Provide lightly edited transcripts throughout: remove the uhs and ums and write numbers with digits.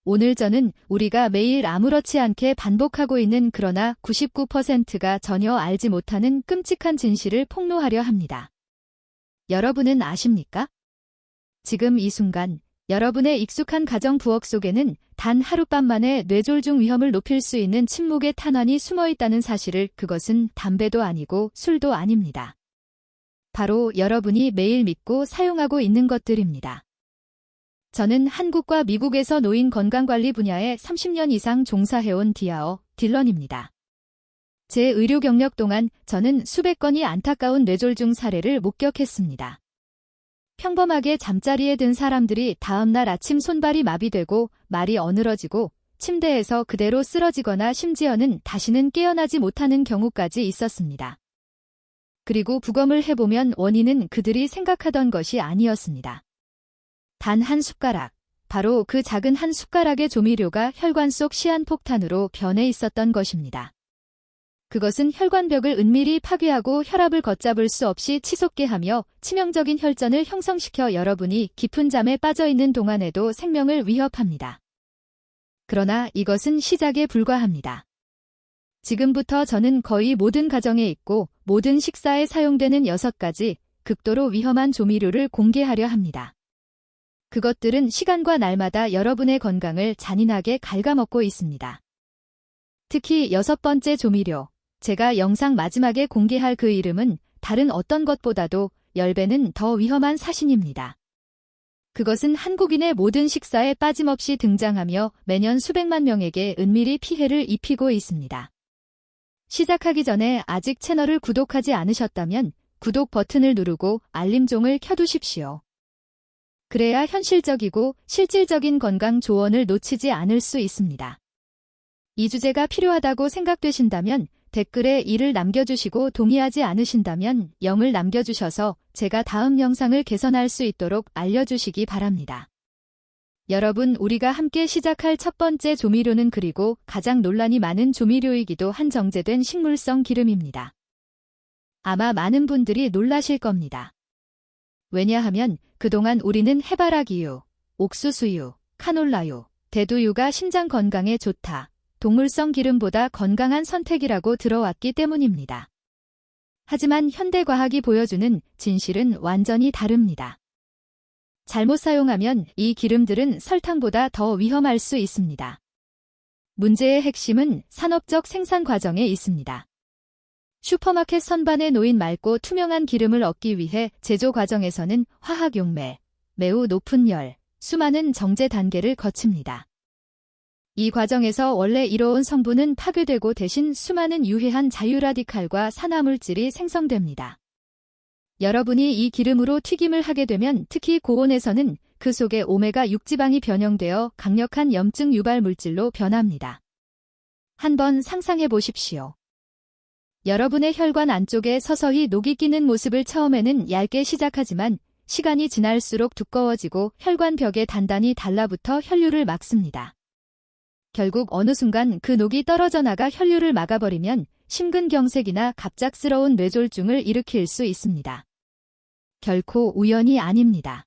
오늘 저는 우리가 매일 아무렇지 않게 반복하고 있는 그러나 99%가 전혀 알지 못하는 끔찍한 진실을 폭로하려 합니다. 여러분은 아십니까? 지금 이 순간 여러분의 익숙한 가정 부엌 속에는 단 하룻밤 만에 뇌졸중 위험을 높일 수 있는 침묵의 탄환이 숨어 있다는 사실을 그것은 담배도 아니고 술도 아닙니다. 바로 여러분이 매일 믿고 사용하고 있는 것들입니다. 저는 한국과 미국에서 노인 건강관리 분야에 30년 이상 종사해온 디아어 딜런입니다. 제 의료 경력 동안 저는 수백 건의 안타까운 뇌졸중 사례를 목격했습니다. 평범하게 잠자리에 든 사람들이 다음날 아침 손발이 마비되고 말이 어눌어지고 침대에서 그대로 쓰러지거나 심지어는 다시는 깨어나지 못하는 경우까지 있었습니다. 그리고 부검을 해보면 원인은 그들이 생각하던 것이 아니었습니다. 단 한 숟가락, 바로 그 작은 한 숟가락의 조미료가 혈관 속 시한폭탄으로 변해 있었던 것입니다. 그것은 혈관벽을 은밀히 파괴하고 혈압을 걷잡을 수 없이 치솟게 하며 치명적인 혈전을 형성시켜 여러분이 깊은 잠에 빠져 있는 동안에도 생명을 위협합니다. 그러나 이것은 시작에 불과합니다. 지금부터 저는 거의 모든 가정에 있고 모든 식사에 사용되는 6가지 극도로 위험한 조미료를 공개하려 합니다. 그것들은 시간과 날마다 여러분의 건강을 잔인하게 갉아먹고 있습니다. 특히 6번째 조미료, 제가 영상 마지막에 공개할 그 이름은 다른 어떤 것보다도 10배는 더 위험한 사신입니다. 그것은 한국인의 모든 식사에 빠짐없이 등장하며 매년 수백만 명에게 은밀히 피해를 입히고 있습니다. 시작하기 전에 아직 채널을 구독하지 않으셨다면 구독 버튼을 누르고 알림종을 켜두십시오. 그래야 현실적이고 실질적인 건강 조언을 놓치지 않을 수 있습니다. 이 주제가 필요하다고 생각되신다면 댓글에 1을 남겨주시고 동의하지 않으신다면 0을 남겨주셔서 제가 다음 영상을 개선할 수 있도록 알려주시기 바랍니다. 여러분, 우리가 함께 시작할 첫 번째 조미료는 그리고 가장 논란이 많은 조미료이기도 한 정제된 식물성 기름입니다. 아마 많은 분들이 놀라실 겁니다. 왜냐하면 그동안 우리는 해바라기유, 옥수수유, 카놀라유, 대두유가 심장 건강에 좋다, 동물성 기름보다 건강한 선택이라고 들어왔기 때문입니다. 하지만 현대과학이 보여주는 진실은 완전히 다릅니다. 잘못 사용하면 이 기름들은 설탕보다 더 위험할 수 있습니다. 문제의 핵심은 산업적 생산 과정에 있습니다. 슈퍼마켓 선반에 놓인 맑고 투명한 기름을 얻기 위해 제조 과정에서는 화학용매, 매우 높은 열, 수많은 정제 단계를 거칩니다. 이 과정에서 원래 이로운 성분은 파괴되고 대신 수많은 유해한 자유라디칼과 산화물질이 생성됩니다. 여러분이 이 기름으로 튀김을 하게 되면 특히 고온에서는 그 속에 오메가6 지방이 변형되어 강력한 염증 유발 물질로 변합니다. 한번 상상해 보십시오. 여러분의 혈관 안쪽에 서서히 녹이 끼는 모습을 처음에는 얇게 시작하지만 시간이 지날수록 두꺼워지고 혈관벽에 단단히 달라붙어 혈류를 막습니다. 결국 어느 순간 그 녹이 떨어져 나가 혈류를 막아버리면 심근경색이나 갑작스러운 뇌졸중을 일으킬 수 있습니다. 결코 우연이 아닙니다.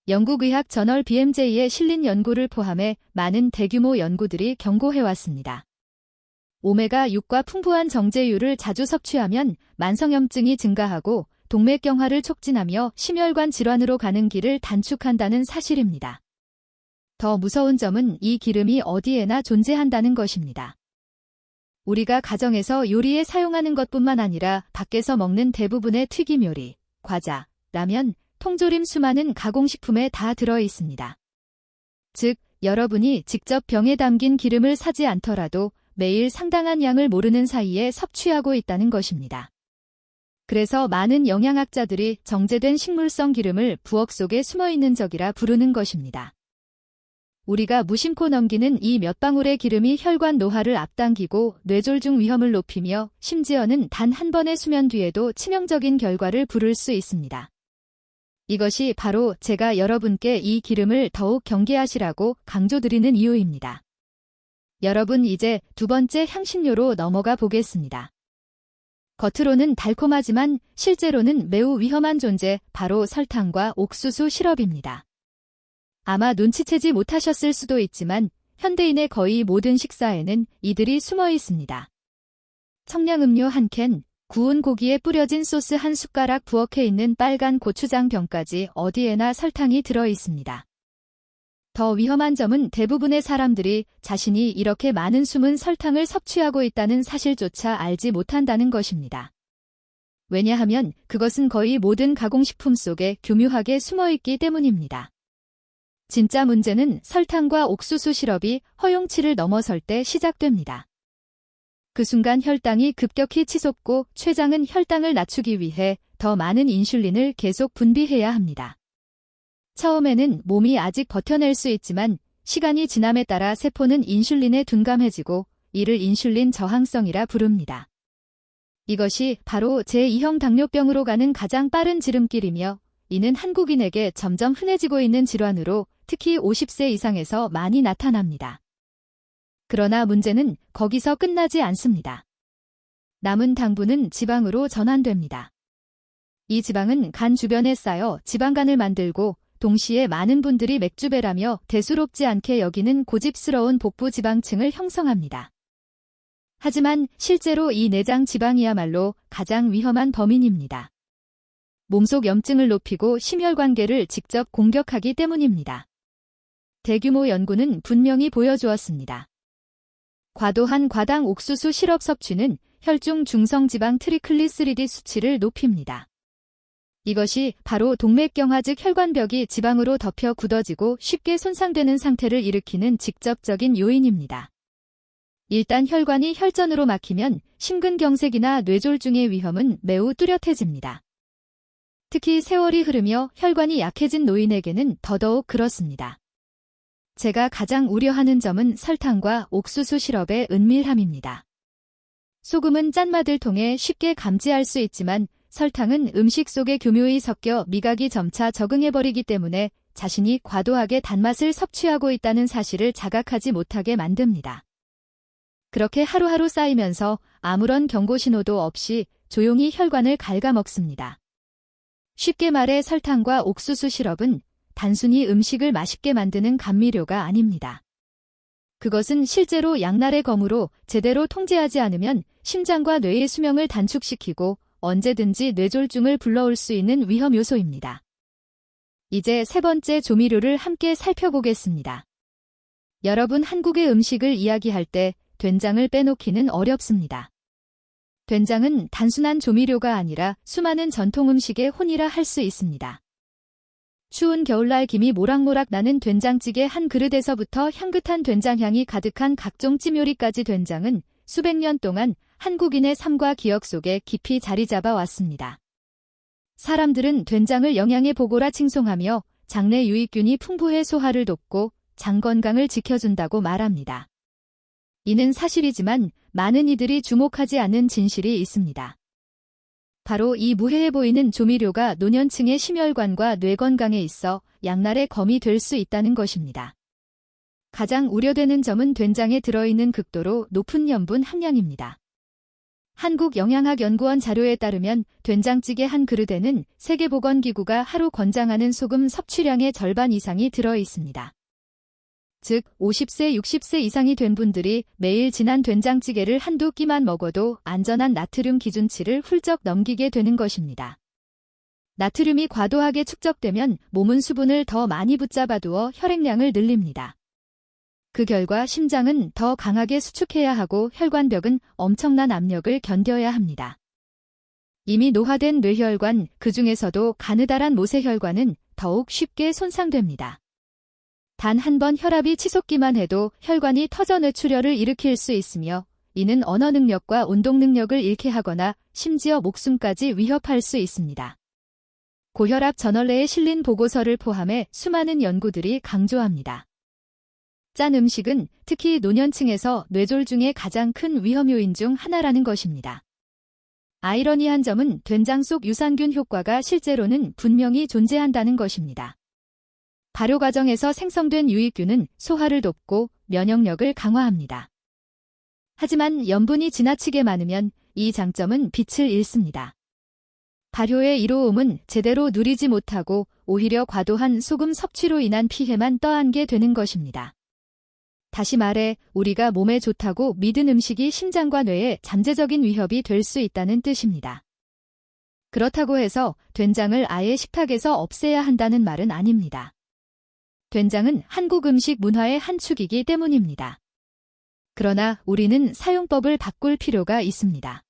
영국의학 저널 BMJ에 실린 연구를 포함해 많은 대규모 연구들이 경고해왔습니다. 오메가6과 풍부한 정제유를 자주 섭취하면 만성염증이 증가하고 동맥경화를 촉진하며 심혈관 질환으로 가는 길을 단축한다는 사실입니다. 더 무서운 점은 이 기름이 어디에나 존재한다는 것입니다. 우리가 가정에서 요리에 사용하는 것뿐만 아니라 밖에서 먹는 대부분의 튀김 요리, 과자, 라면, 통조림 수많은 가공식품에 다 들어 있습니다. 즉, 여러분이 직접 병에 담긴 기름을 사지 않더라도 매일 상당한 양을 모르는 사이에 섭취하고 있다는 것입니다. 그래서 많은 영양학자들이 정제된 식물성 기름을 부엌 속에 숨어있는 적이라 부르는 것입니다. 우리가 무심코 넘기는 이 몇 방울의 기름이 혈관 노화를 앞당기고 뇌졸중 위험을 높이며 심지어는 단 한 번의 수면 뒤에도 치명적인 결과를 부를 수 있습니다. 이것이 바로 제가 여러분께 이 기름을 더욱 경계하시라고 강조드리는 이유입니다. 여러분, 이제 두 번째 향신료로 넘어가 보겠습니다. 겉으로는 달콤하지만 실제로는 매우 위험한 존재, 바로 설탕과 옥수수 시럽입니다. 아마 눈치채지 못하셨을 수도 있지만 현대인의 거의 모든 식사에는 이들이 숨어 있습니다. 청량음료 한 캔, 구운 고기에 뿌려진 소스 한 숟가락, 부엌에 있는 빨간 고추장 병까지 어디에나 설탕이 들어 있습니다. 더 위험한 점은 대부분의 사람들이 자신이 이렇게 많은 숨은 설탕을 섭취하고 있다는 사실조차 알지 못한다는 것입니다. 왜냐하면 그것은 거의 모든 가공식품 속에 교묘하게 숨어 있기 때문입니다. 진짜 문제는 설탕과 옥수수 시럽이 허용치를 넘어설 때 시작됩니다. 그 순간 혈당이 급격히 치솟고 췌장은 혈당을 낮추기 위해 더 많은 인슐린을 계속 분비해야 합니다. 처음에는 몸이 아직 버텨낼 수 있지만 시간이 지남에 따라 세포는 인슐린에 둔감해지고 이를 인슐린 저항성이라 부릅니다. 이것이 바로 제2형 당뇨병으로 가는 가장 빠른 지름길이며 이는 한국인에게 점점 흔해지고 있는 질환으로 특히 50세 이상에서 많이 나타납니다. 그러나 문제는 거기서 끝나지 않습니다. 남은 당분은 지방으로 전환됩니다. 이 지방은 간 주변에 쌓여 지방간을 만들고 동시에 많은 분들이 맥주배라며 대수롭지 않게 여기는 고집스러운 복부 지방층을 형성합니다. 하지만 실제로 이 내장 지방이야말로 가장 위험한 범인입니다. 몸속 염증을 높이고 심혈관계를 직접 공격하기 때문입니다. 대규모 연구는 분명히 보여주었습니다. 과도한 과당 옥수수 시럽 섭취는 혈중 중성지방 트리글리세리드 수치를 높입니다. 이것이 바로 동맥경화 즉 혈관벽이 지방으로 덮여 굳어지고 쉽게 손상되는 상태를 일으키는 직접적인 요인입니다. 일단 혈관이 혈전으로 막히면 심근경색이나 뇌졸중의 위험은 매우 뚜렷해집니다. 특히 세월이 흐르며 혈관이 약해진 노인에게는 더더욱 그렇습니다. 제가 가장 우려하는 점은 설탕과 옥수수 시럽의 은밀함입니다. 소금은 짠맛을 통해 쉽게 감지할 수 있지만 설탕은 음식 속에 교묘히 섞여 미각이 점차 적응해버리기 때문에 자신이 과도하게 단맛을 섭취하고 있다는 사실을 자각하지 못하게 만듭니다. 그렇게 하루하루 쌓이면서 아무런 경고 신호도 없이 조용히 혈관을 갉아먹습니다. 쉽게 말해 설탕과 옥수수 시럽은 단순히 음식을 맛있게 만드는 감미료가 아닙니다. 그것은 실제로 양날의 검으로 제대로 통제하지 않으면 심장과 뇌의 수명을 단축시키고 언제든지 뇌졸중을 불러올 수 있는 위험 요소입니다. 이제 세 번째 조미료를 함께 살펴보겠습니다. 여러분, 한국의 음식을 이야기할 때 된장을 빼놓기는 어렵습니다. 된장은 단순한 조미료가 아니라 수많은 전통 음식의 혼이라 할 수 있습니다. 추운 겨울날 김이 모락모락 나는 된장찌개 한 그릇에서부터 향긋한 된장향이 가득한 각종 찜요리까지 된장은 수백 년 동안 한국인의 삶과 기억 속에 깊이 자리 잡아 왔습니다. 사람들은 된장을 영양의 보고라 칭송하며 장내 유익균이 풍부해 소화를 돕고 장 건강을 지켜준다고 말합니다. 이는 사실이지만 많은 이들이 주목하지 않는 진실이 있습니다. 바로 이 무해해 보이는 조미료가 노년층의 심혈관과 뇌 건강에 있어 양날의 검이 될 수 있다는 것입니다. 가장 우려되는 점은 된장에 들어있는 극도로 높은 염분 함량입니다. 한국영양학연구원 자료에 따르면 된장찌개 한 그릇에는 세계보건기구가 하루 권장하는 소금 섭취량의 절반 이상이 들어 있습니다. 즉 50세, 60세 이상이 된 분들이 매일 진한 된장찌개를 한두 끼만 먹어도 안전한 나트륨 기준치를 훌쩍 넘기게 되는 것입니다. 나트륨이 과도하게 축적되면 몸은 수분을 더 많이 붙잡아두어 혈액량을 늘립니다. 그 결과 심장은 더 강하게 수축해야 하고 혈관벽은 엄청난 압력을 견뎌야 합니다. 이미 노화된 뇌혈관, 그 중에서도 가느다란 모세혈관은 더욱 쉽게 손상됩니다. 단 한 번 혈압이 치솟기만 해도 혈관이 터져 뇌출혈을 일으킬 수 있으며 이는 언어 능력과 운동 능력을 잃게 하거나 심지어 목숨까지 위협할 수 있습니다. 고혈압 저널레에 실린 보고서를 포함해 수많은 연구들이 강조합니다. 짠 음식은 특히 노년층에서 뇌졸중의 가장 큰 위험 요인 중 하나라는 것입니다. 아이러니한 점은 된장 속 유산균 효과가 실제로는 분명히 존재한다는 것입니다. 발효 과정에서 생성된 유익균은 소화를 돕고 면역력을 강화합니다. 하지만 염분이 지나치게 많으면 이 장점은 빛을 잃습니다. 발효의 이로움은 제대로 누리지 못하고 오히려 과도한 소금 섭취로 인한 피해만 떠안게 되는 것입니다. 다시 말해 우리가 몸에 좋다고 믿은 음식이 심장과 뇌에 잠재적인 위협이 될 수 있다는 뜻입니다. 그렇다고 해서 된장을 아예 식탁에서 없애야 한다는 말은 아닙니다. 된장은 한국 음식 문화의 한 축이기 때문입니다. 그러나 우리는 사용법을 바꿀 필요가 있습니다.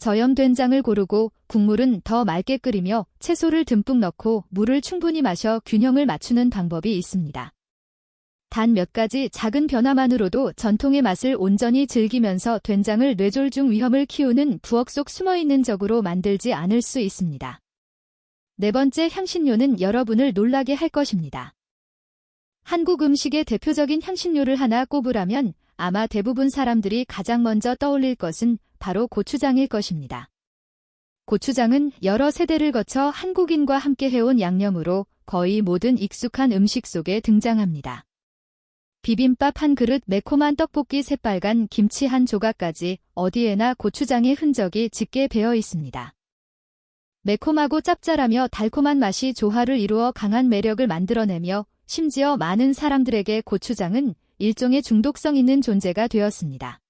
저염 된장을 고르고 국물은 더 맑게 끓이며 채소를 듬뿍 넣고 물을 충분히 마셔 균형을 맞추는 방법이 있습니다. 단 몇 가지 작은 변화만으로도 전통의 맛을 온전히 즐기면서 된장을 뇌졸중 위험을 키우는 부엌 속 숨어있는 적으로 만들지 않을 수 있습니다. 네 번째 향신료는 여러분을 놀라게 할 것입니다. 한국 음식의 대표적인 향신료를 하나 꼽으라면 아마 대부분 사람들이 가장 먼저 떠올릴 것은 바로 고추장일 것입니다. 고추장은 여러 세대를 거쳐 한국인과 함께 해온 양념으로 거의 모든 익숙한 음식 속에 등장합니다. 비빔밥 한 그릇, 매콤한 떡볶이 새빨간 김치 한 조각까지 어디에나 고추장의 흔적이 짙게 배어 있습니다. 매콤하고 짭짤하며 달콤한 맛이 조화를 이루어 강한 매력을 만들어내며 심지어 많은 사람들에게 고추장은 일종의 중독성 있는 존재가 되었습니다.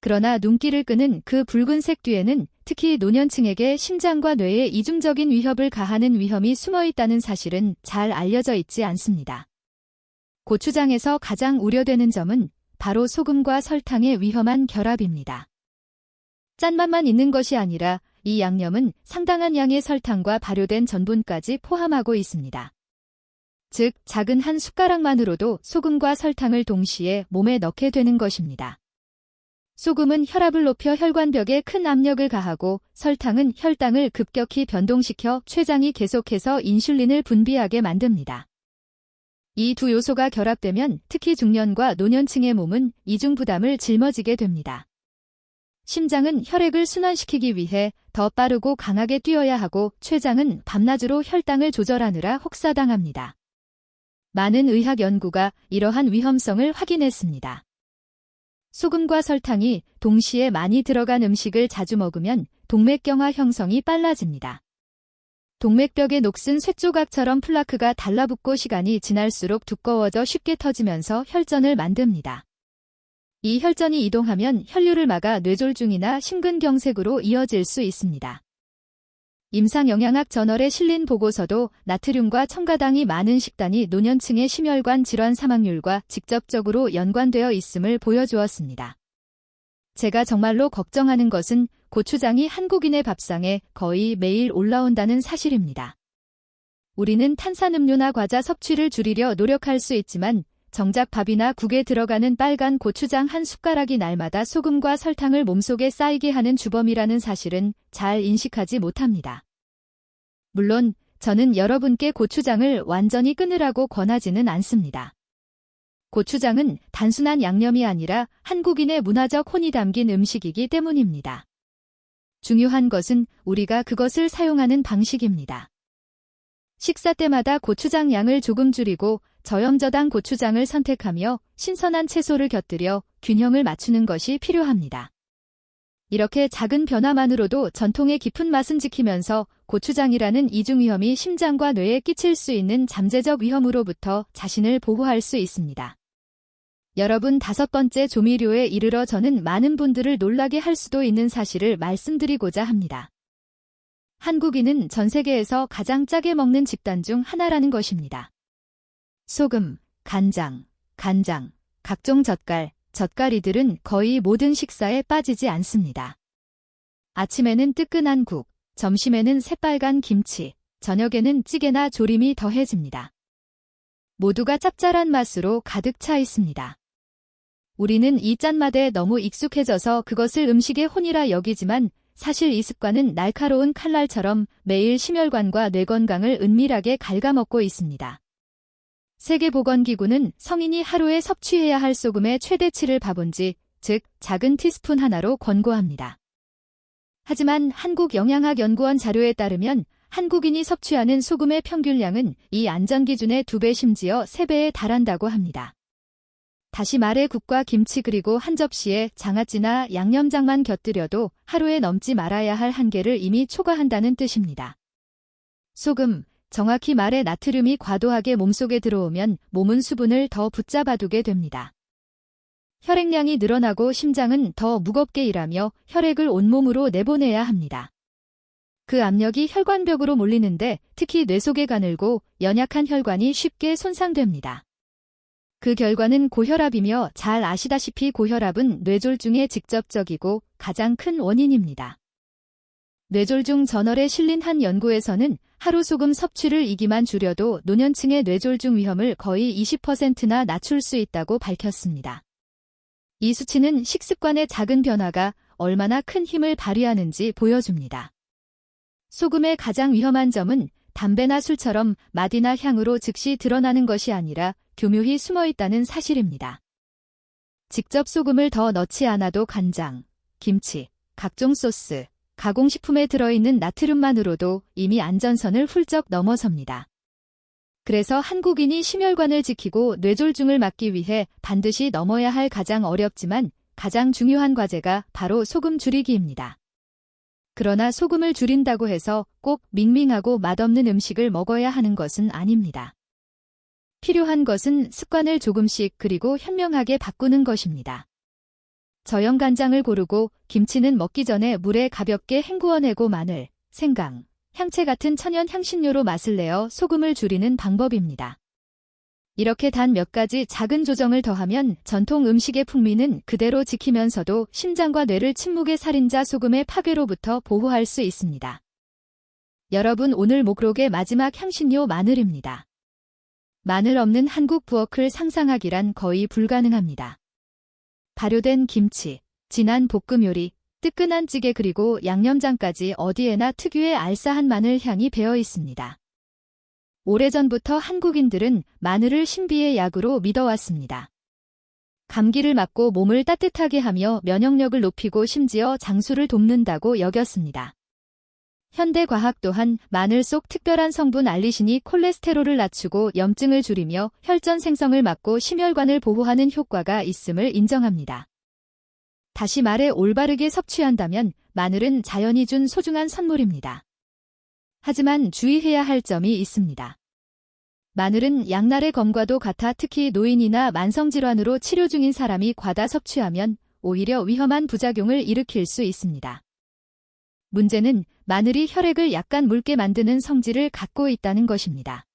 그러나 눈길을 끄는 그 붉은색 뒤에는 특히 노년층에게 심장과 뇌에 이중적인 위협을 가하는 위험이 숨어 있다는 사실은 잘 알려져 있지 않습니다. 고추장에서 가장 우려되는 점은 바로 소금과 설탕의 위험한 결합입니다. 짠맛만 있는 것이 아니라 이 양념은 상당한 양의 설탕과 발효된 전분까지 포함하고 있습니다. 즉, 작은 한 숟가락만으로도 소금과 설탕을 동시에 몸에 넣게 되는 것입니다. 소금은 혈압을 높여 혈관벽에 큰 압력을 가하고 설탕은 혈당을 급격히 변동시켜 췌장이 계속해서 인슐린을 분비하게 만듭니다. 이 두 요소가 결합되면 특히 중년과 노년층의 몸은 이중 부담을 짊어지게 됩니다. 심장은 혈액을 순환시키기 위해 더 빠르고 강하게 뛰어야 하고 췌장은 밤낮으로 혈당을 조절하느라 혹사당합니다. 많은 의학 연구가 이러한 위험성을 확인했습니다. 소금과 설탕이 동시에 많이 들어간 음식을 자주 먹으면 동맥경화 형성이 빨라집니다. 동맥벽에 녹슨 쇳조각처럼 플라크가 달라붙고 시간이 지날수록 두꺼워져 쉽게 터지면서 혈전을 만듭니다. 이 혈전이 이동하면 혈류를 막아 뇌졸중이나 심근경색으로 이어질 수 있습니다. 임상영양학 저널에 실린 보고서도 나트륨과 첨가당이 많은 식단이 노년층의 심혈관 질환 사망률과 직접적으로 연관되어 있음을 보여주었습니다. 제가 정말로 걱정하는 것은 고추장이 한국인의 밥상에 거의 매일 올라온다는 사실입니다. 우리는 탄산음료나 과자 섭취를 줄이려 노력할 수 있지만 정작 밥이나 국에 들어가는 빨간 고추장 한 숟가락이 날마다 소금과 설탕을 몸속에 쌓이게 하는 주범이라는 사실은 잘 인식하지 못합니다. 물론 저는 여러분께 고추장을 완전히 끊으라고 권하지는 않습니다. 고추장은 단순한 양념이 아니라 한국인의 문화적 혼이 담긴 음식이기 때문입니다. 중요한 것은 우리가 그것을 사용하는 방식입니다. 식사 때마다 고추장 양을 조금 줄이고 저염저당 고추장을 선택하며 신선한 채소를 곁들여 균형을 맞추는 것이 필요합니다. 이렇게 작은 변화만으로도 전통의 깊은 맛은 지키면서 고추장이라는 이중 위험이 심장과 뇌에 끼칠 수 있는 잠재적 위험으로부터 자신을 보호할 수 있습니다. 여러분, 다섯 번째 조미료에 이르러 저는 많은 분들을 놀라게 할 수도 있는 사실을 말씀드리고자 합니다. 한국인은 전 세계에서 가장 짜게 먹는 집단 중 하나라는 것입니다. 소금, 간장, 각종 젓갈이들은 거의 모든 식사에 빠지지 않습니다. 아침에는 뜨끈한 국, 점심에는 새빨간 김치, 저녁에는 찌개나 조림이 더해집니다. 모두가 짭짤한 맛으로 가득 차 있습니다. 우리는 이 짠맛에 너무 익숙해져서 그것을 음식의 혼이라 여기지만 사실 이 습관은 날카로운 칼날처럼 매일 심혈관과 뇌 건강을 은밀하게 갉아먹고 있습니다. 세계보건기구는 성인이 하루에 섭취해야 할 소금의 최대치를 밥온지, 즉 작은 티스푼 하나로 권고합니다. 하지만 한국영양학연구원 자료에 따르면 한국인이 섭취하는 소금의 평균량은 이 안전기준의 2배 심지어 3배에 달한다고 합니다. 다시 말해 국과 김치 그리고 한 접시에 장아찌나 양념장만 곁들여도 하루에 넘지 말아야 할 한계를 이미 초과한다는 뜻입니다. 소금, 정확히 말해 나트륨이 과도하게 몸속에 들어오면 몸은 수분을 더 붙잡아두게 됩니다. 혈액량이 늘어나고 심장은 더 무겁게 일하며 혈액을 온몸으로 내보내야 합니다. 그 압력이 혈관벽으로 몰리는데 특히 뇌 속에 가늘고 연약한 혈관이 쉽게 손상됩니다. 그 결과는 고혈압이며 잘 아시다시피 고혈압은 뇌졸중의 직접적이고 가장 큰 원인입니다. 뇌졸중 저널에 실린 한 연구에서는 하루 소금 섭취를 2기만 줄여도 노년층의 뇌졸중 위험을 거의 20%나 낮출 수 있다고 밝혔습니다. 이 수치는 식습관의 작은 변화가 얼마나 큰 힘을 발휘하는지 보여줍니다. 소금의 가장 위험한 점은 담배나 술처럼 맛이나 향으로 즉시 드러나는 것이 아니라 교묘히 숨어있다는 사실입니다. 직접 소금을 더 넣지 않아도 간장, 김치, 각종 소스, 가공식품에 들어있는 나트륨만으로도 이미 안전선을 훌쩍 넘어섭니다. 그래서 한국인이 심혈관을 지키고 뇌졸중을 막기 위해 반드시 넘어야 할 가장 어렵지만 가장 중요한 과제가 바로 소금 줄이기입니다. 그러나 소금을 줄인다고 해서 꼭 밍밍하고 맛없는 음식을 먹어야 하는 것은 아닙니다. 필요한 것은 습관을 조금씩 그리고 현명하게 바꾸는 것입니다. 저염 간장을 고르고 김치는 먹기 전에 물에 가볍게 헹구어내고 마늘, 생강, 향채 같은 천연 향신료로 맛을 내어 소금을 줄이는 방법입니다. 이렇게 단 몇 가지 작은 조정을 더하면 전통 음식의 풍미는 그대로 지키면서도 심장과 뇌를 침묵의 살인자 소금의 파괴로부터 보호할 수 있습니다. 여러분, 오늘 목록의 마지막 향신료 마늘입니다. 마늘 없는 한국 부엌을 상상하기란 거의 불가능합니다. 발효된 김치, 진한 볶음 요리, 뜨끈한 찌개 그리고 양념장까지 어디에나 특유의 알싸한 마늘 향이 배어 있습니다. 오래전부터 한국인들은 마늘을 신비의 약으로 믿어왔습니다. 감기를 막고 몸을 따뜻하게 하며 면역력을 높이고 심지어 장수를 돕는다고 여겼습니다. 현대과학 또한 마늘 속 특별한 성분 알리신이 콜레스테롤을 낮추고 염증을 줄이며 혈전 생성을 막고 심혈관을 보호하는 효과가 있음을 인정합니다. 다시 말해 올바르게 섭취한다면 마늘은 자연이 준 소중한 선물입니다. 하지만 주의해야 할 점이 있습니다. 마늘은 양날의 검과도 같아 특히 노인이나 만성질환으로 치료 중인 사람이 과다 섭취하면 오히려 위험한 부작용을 일으킬 수 있습니다. 문제는 마늘이 혈액을 약간 묽게 만드는 성질을 갖고 있다는 것입니다.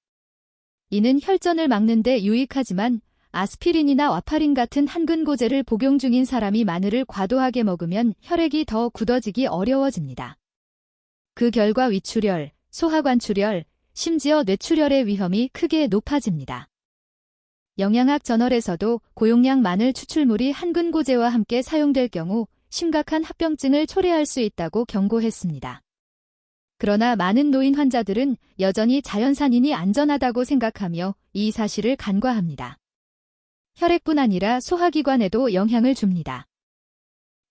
이는 혈전을 막는 데 유익하지만 아스피린이나 와파린 같은 한근고제를 복용 중인 사람이 마늘을 과도하게 먹으면 혈액이 더 굳어지기 어려워집니다. 그 결과 위출혈, 소화관출혈, 심지어 뇌출혈의 위험이 크게 높아집니다. 영양학 저널에서도 고용량 마늘 추출물이 한근고제와 함께 사용될 경우 심각한 합병증을 초래할 수 있다고 경고했습니다. 그러나 많은 노인 환자들은 여전히 자연산이니 안전하다고 생각하며 이 사실을 간과합니다. 혈액뿐 아니라 소화기관에도 영향을 줍니다.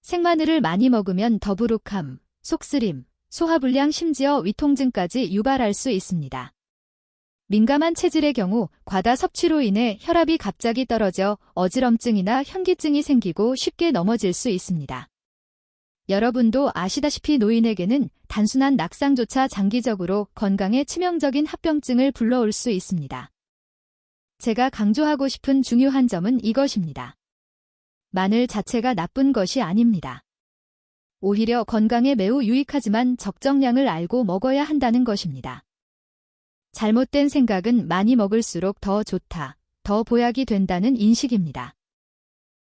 생마늘을 많이 먹으면 더부룩함, 속쓰림, 소화불량 심지어 위통증까지 유발할 수 있습니다. 민감한 체질의 경우 과다 섭취로 인해 혈압이 갑자기 떨어져 어지럼증이나 현기증이 생기고 쉽게 넘어질 수 있습니다. 여러분도 아시다시피 노인에게는 단순한 낙상조차 장기적으로 건강에 치명적인 합병증을 불러올 수 있습니다. 제가 강조하고 싶은 중요한 점은 이것입니다. 마늘 자체가 나쁜 것이 아닙니다. 오히려 건강에 매우 유익하지만 적정량을 알고 먹어야 한다는 것입니다. 잘못된 생각은 많이 먹을수록 더 좋다, 더 보약이 된다는 인식입니다.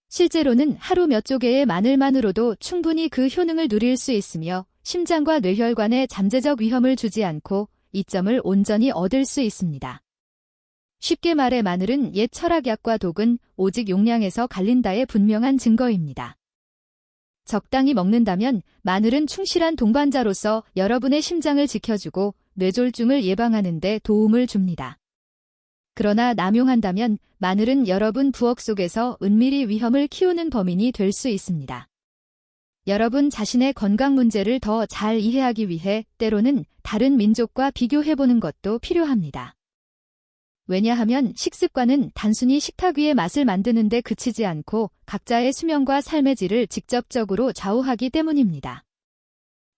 실제로는 하루 몇 조개의 마늘만으로도 충분히 그 효능을 누릴 수 있으며 심장과 뇌혈관에 잠재적 위험을 주지 않고 이점을 온전히 얻을 수 있습니다. 쉽게 말해 마늘은 옛 철학약과 독은 오직 용량에서 갈린다의 분명한 증거입니다. 적당히 먹는다면 마늘은 충실한 동반자로서 여러분의 심장을 지켜주고 뇌졸중을 예방하는 데 도움을 줍니다. 그러나 남용한다면 마늘은 여러분 부엌 속에서 은밀히 위험을 키우는 범인이 될 수 있습니다. 여러분 자신의 건강 문제를 더 잘 이해하기 위해 때로는 다른 민족과 비교해보는 것도 필요합니다. 왜냐하면 식습관은 단순히 식탁 위의 맛을 만드는 데 그치지 않고 각자의 수명과 삶의 질을 직접적으로 좌우하기 때문입니다.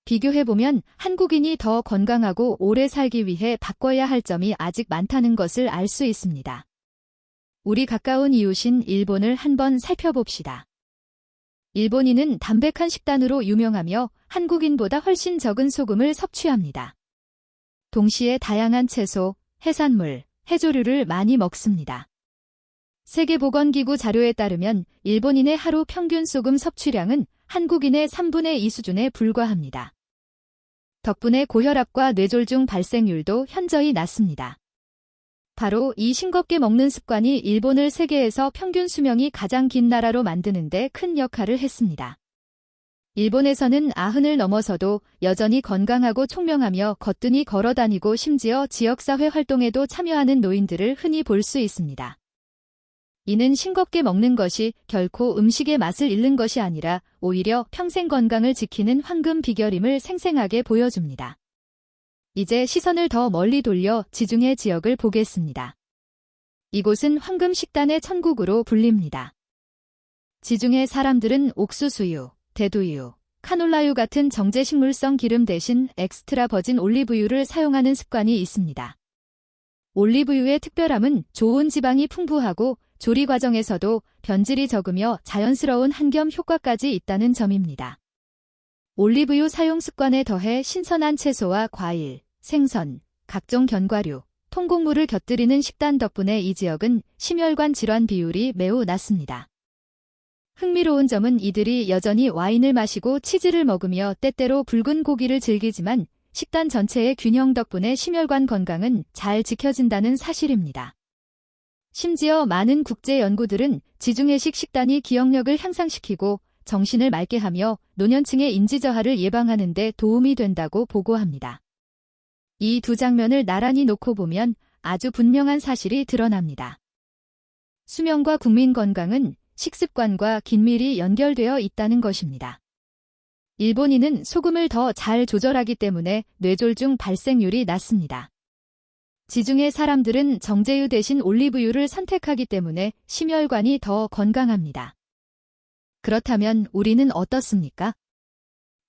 비교해보면 한국인이 더 건강하고 오래 살기 위해 바꿔야 할 점이 아직 많다는 것을 알 수 있습니다. 우리 가까운 이웃인 일본을 한번 살펴봅시다. 일본인은 담백한 식단으로 유명하며 한국인보다 훨씬 적은 소금을 섭취합니다. 동시에 다양한 채소, 해산물, 해조류를 많이 먹습니다. 세계보건기구 자료에 따르면 일본인의 하루 평균 소금 섭취량은 한국인의 3분의 2 수준에 불과합니다. 덕분에 고혈압과 뇌졸중 발생률도 현저히 낮습니다. 바로 이 싱겁게 먹는 습관이 일본을 세계에서 평균 수명이 가장 긴 나라로 만드는 데 큰 역할을 했습니다. 일본에서는 90을 넘어서도 여전히 건강하고 총명하며 거뜬히 걸어다니고 심지어 지역사회 활동에도 참여하는 노인들을 흔히 볼 수 있습니다. 이는 싱겁게 먹는 것이 결코 음식의 맛을 잃는 것이 아니라 오히려 평생 건강을 지키는 황금 비결임을 생생하게 보여줍니다. 이제 시선을 더 멀리 돌려 지중해 지역을 보겠습니다. 이곳은 황금 식단의 천국으로 불립니다. 지중해 사람들은 옥수수유, 대두유, 카놀라유 같은 정제식물성 기름 대신 엑스트라 버진 올리브유를 사용하는 습관이 있습니다. 올리브유의 특별함은 좋은 지방이 풍부하고 조리 과정에서도 변질이 적으며 자연스러운 한겸 효과까지 있다는 점입니다. 올리브유 사용 습관에 더해 신선한 채소와 과일, 생선, 각종 견과류, 통곡물을 곁들이는 식단 덕분에 이 지역은 심혈관 질환 비율이 매우 낮습니다. 흥미로운 점은 이들이 여전히 와인을 마시고 치즈를 먹으며 때때로 붉은 고기를 즐기지만 식단 전체의 균형 덕분에 심혈관 건강은 잘 지켜진다는 사실입니다. 심지어 많은 국제 연구들은 지중해식 식단이 기억력을 향상시키고 정신을 맑게 하며 노년층의 인지저하를 예방하는 데 도움이 된다고 보고합니다. 이 두 장면을 나란히 놓고 보면 아주 분명한 사실이 드러납니다. 수명과 국민 건강은 식습관과 긴밀히 연결되어 있다는 것입니다. 일본인은 소금을 더 잘 조절하기 때문에 뇌졸중 발생률이 낮습니다. 지중해 사람들은 정제유 대신 올리브유를 선택하기 때문에 심혈관이 더 건강합니다. 그렇다면 우리는 어떻습니까?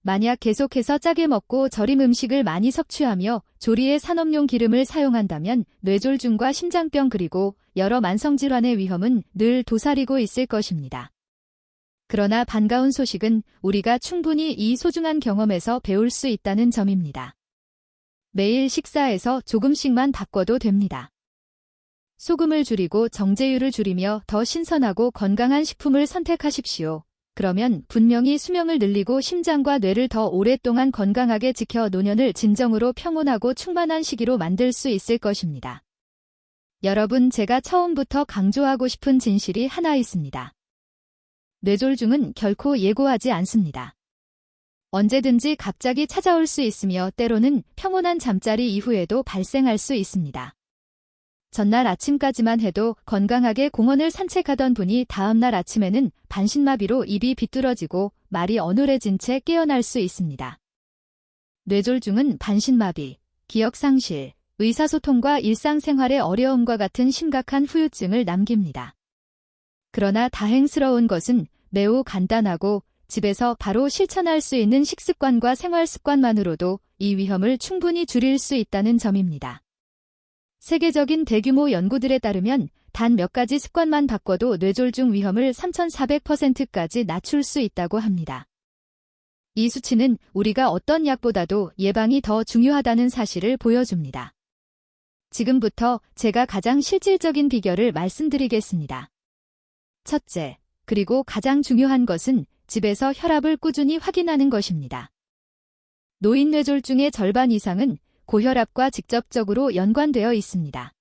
만약 계속해서 짜게 먹고 절임 음식을 많이 섭취하며 조리에 산업용 기름을 사용한다면 뇌졸중과 심장병 그리고 여러 만성질환의 위험은 늘 도사리고 있을 것입니다. 그러나 반가운 소식은 우리가 충분히 이 소중한 경험에서 배울 수 있다는 점입니다. 매일 식사에서 조금씩만 바꿔도 됩니다. 소금을 줄이고 정제유를 줄이며 더 신선하고 건강한 식품을 선택하십시오. 그러면 분명히 수명을 늘리고 심장과 뇌를 더 오랫동안 건강하게 지켜 노년을 진정으로 평온하고 충만한 시기로 만들 수 있을 것입니다. 여러분, 제가 처음부터 강조하고 싶은 진실이 하나 있습니다. 뇌졸중은 결코 예고하지 않습니다. 언제든지 갑자기 찾아올 수 있으며 때로는 평온한 잠자리 이후에도 발생할 수 있습니다. 전날 아침까지만 해도 건강하게 공원을 산책하던 분이 다음날 아침에는 반신마비로 입이 비뚤어지고 말이 어눌해진 채 깨어날 수 있습니다. 뇌졸중은 반신마비, 기억상실, 의사소통과 일상생활의 어려움과 같은 심각한 후유증을 남깁니다. 그러나 다행스러운 것은 매우 간단하고 집에서 바로 실천할 수 있는 식습관과 생활습관만으로도 이 위험을 충분히 줄일 수 있다는 점입니다. 세계적인 대규모 연구들에 따르면 단 몇 가지 습관만 바꿔도 뇌졸중 위험을 3,400%까지 낮출 수 있다고 합니다. 이 수치는 우리가 어떤 약보다도 예방이 더 중요하다는 사실을 보여줍니다. 지금부터 제가 가장 실질적인 비결을 말씀드리겠습니다. 첫째, 그리고 가장 중요한 것은 집에서 혈압을 꾸준히 확인하는 것입니다. 노인 뇌졸중의 절반 이상은 고혈압과 직접적으로 연관되어 있습니다.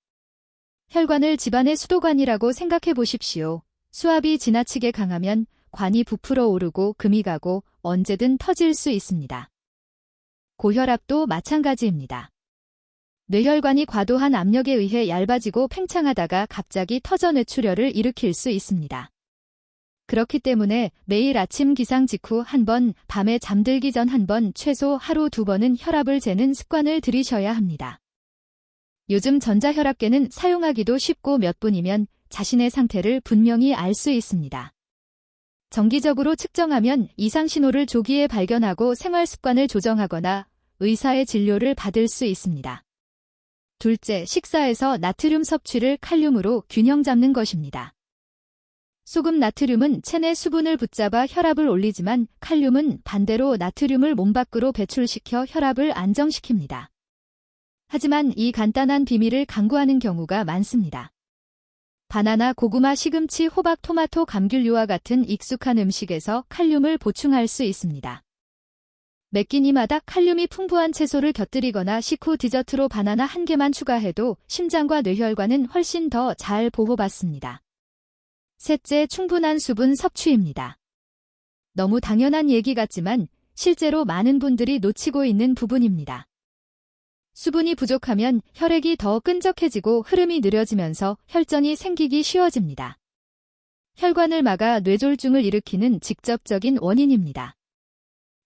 혈관을 집안의 수도관이라고 생각해 보십시오. 수압이 지나치게 강하면 관이 부풀어 오르고 금이 가고 언제든 터질 수 있습니다. 고혈압도 마찬가지입니다. 뇌혈관이 과도한 압력에 의해 얇아지고 팽창하다가 갑자기 터져 뇌출혈을 일으킬 수 있습니다. 그렇기 때문에 매일 아침 기상 직후 한 번, 밤에 잠들기 전 한 번, 최소 하루 2번은 혈압을 재는 습관을 들이셔야 합니다. 요즘 전자혈압계는 사용하기도 쉽고 몇 분이면 자신의 상태를 분명히 알 수 있습니다. 정기적으로 측정하면 이상 신호를 조기에 발견하고 생활 습관을 조정하거나 의사의 진료를 받을 수 있습니다. 둘째, 식사에서 나트륨 섭취를 칼륨으로 균형 잡는 것입니다. 소금 나트륨은 체내 수분을 붙잡아 혈압을 올리지만 칼륨은 반대로 나트륨을 몸 밖으로 배출시켜 혈압을 안정시킵니다. 하지만 이 간단한 비밀을 강구하는 경우가 많습니다. 바나나, 고구마, 시금치, 호박, 토마토, 감귤류와 같은 익숙한 음식에서 칼륨을 보충할 수 있습니다. 매 끼니마다 칼륨이 풍부한 채소를 곁들이거나 식후 디저트로 바나나 한 개만 추가해도 심장과 뇌혈관은 훨씬 더 잘 보호받습니다. 셋째, 충분한 수분 섭취입니다. 너무 당연한 얘기 같지만 실제로 많은 분들이 놓치고 있는 부분입니다. 수분이 부족하면 혈액이 더 끈적해지고 흐름이 느려지면서 혈전이 생기기 쉬워집니다. 혈관을 막아 뇌졸중을 일으키는 직접적인 원인입니다.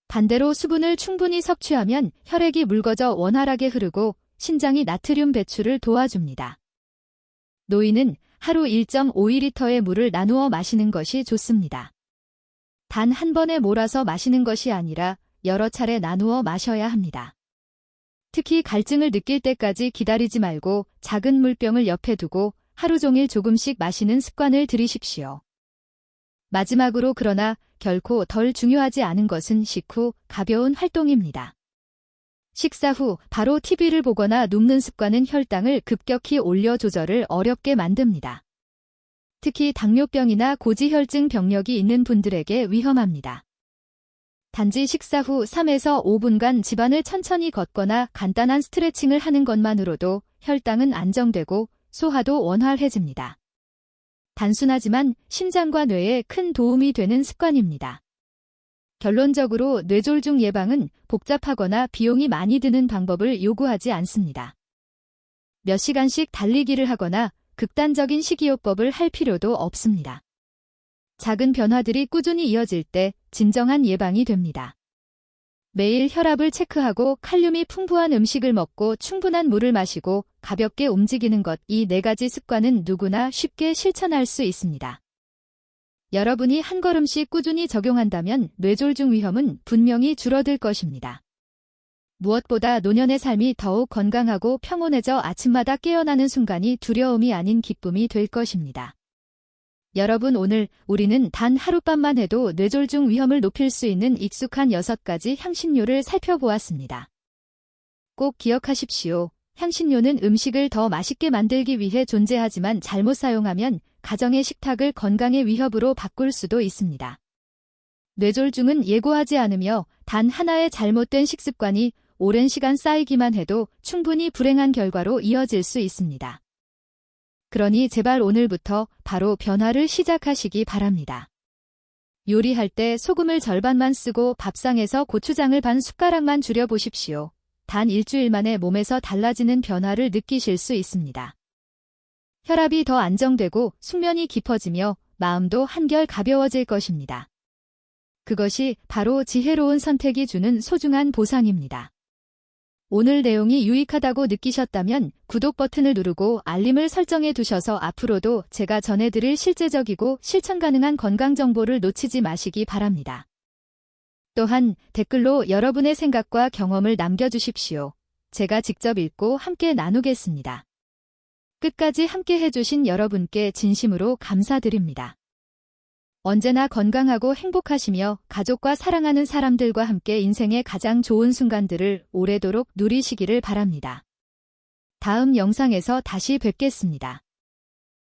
반대로 수분을 충분히 섭취하면 혈액이 묽어져 원활하게 흐르고 신장이 나트륨 배출을 도와줍니다. 노인은 하루 1.5리터의 물을 나누어 마시는 것이 좋습니다. 단 한 번에 몰아서 마시는 것이 아니라 여러 차례 나누어 마셔야 합니다. 특히 갈증을 느낄 때까지 기다리지 말고 작은 물병을 옆에 두고 하루 종일 조금씩 마시는 습관을 들이십시오. 마지막으로 그러나 결코 덜 중요하지 않은 것은 식후 가벼운 활동입니다. 식사 후 바로 TV를 보거나 눕는 습관은 혈당을 급격히 올려 조절을 어렵게 만듭니다. 특히 당뇨병이나 고지혈증 병력이 있는 분들에게 위험합니다. 단지 식사 후 3에서 5분간 집안을 천천히 걷거나 간단한 스트레칭을 하는 것만으로도 혈당은 안정되고 소화도 원활해집니다. 단순하지만 심장과 뇌에 큰 도움이 되는 습관입니다. 결론적으로 뇌졸중 예방은 복잡하거나 비용이 많이 드는 방법을 요구하지 않습니다. 몇 시간씩 달리기를 하거나 극단적인 식이요법을 할 필요도 없습니다. 작은 변화들이 꾸준히 이어질 때 진정한 예방이 됩니다. 매일 혈압을 체크하고 칼륨이 풍부한 음식을 먹고 충분한 물을 마시고 가볍게 움직이는 것, 이 4가지 습관은 누구나 쉽게 실천할 수 있습니다. 여러분이 한 걸음씩 꾸준히 적용한다면 뇌졸중 위험은 분명히 줄어들 것입니다. 무엇보다 노년의 삶이 더욱 건강하고 평온해져 아침마다 깨어나는 순간이 두려움이 아닌 기쁨이 될 것입니다. 여러분, 오늘 우리는 단 하룻밤만 해도 뇌졸중 위험을 높일 수 있는 익숙한 6가지 향신료를 살펴보았습니다. 꼭 기억하십시오. 향신료는 음식을 더 맛있게 만들기 위해 존재하지만 잘못 사용하면 가정의 식탁을 건강의 위협으로 바꿀 수도 있습니다. 뇌졸중은 예고하지 않으며 단 하나의 잘못된 식습관이 오랜 시간 쌓이기만 해도 충분히 불행한 결과로 이어질 수 있습니다. 그러니 제발 오늘부터 바로 변화를 시작하시기 바랍니다. 요리할 때 소금을 절반만 쓰고 밥상에서 고추장을 반 숟가락만 줄여보십시오. 단 일주일 만에 몸에서 달라지는 변화를 느끼실 수 있습니다. 혈압이 더 안정되고 숙면이 깊어지며 마음도 한결 가벼워질 것입니다. 그것이 바로 지혜로운 선택이 주는 소중한 보상입니다. 오늘 내용이 유익하다고 느끼셨다면 구독 버튼을 누르고 알림을 설정해 두셔서 앞으로도 제가 전해드릴 실제적이고 실천 가능한 건강 정보를 놓치지 마시기 바랍니다. 또한 댓글로 여러분의 생각과 경험을 남겨주십시오. 제가 직접 읽고 함께 나누겠습니다. 끝까지 함께 해주신 여러분께 진심으로 감사드립니다. 언제나 건강하고 행복하시며 가족과 사랑하는 사람들과 함께 인생의 가장 좋은 순간들을 오래도록 누리시기를 바랍니다. 다음 영상에서 다시 뵙겠습니다.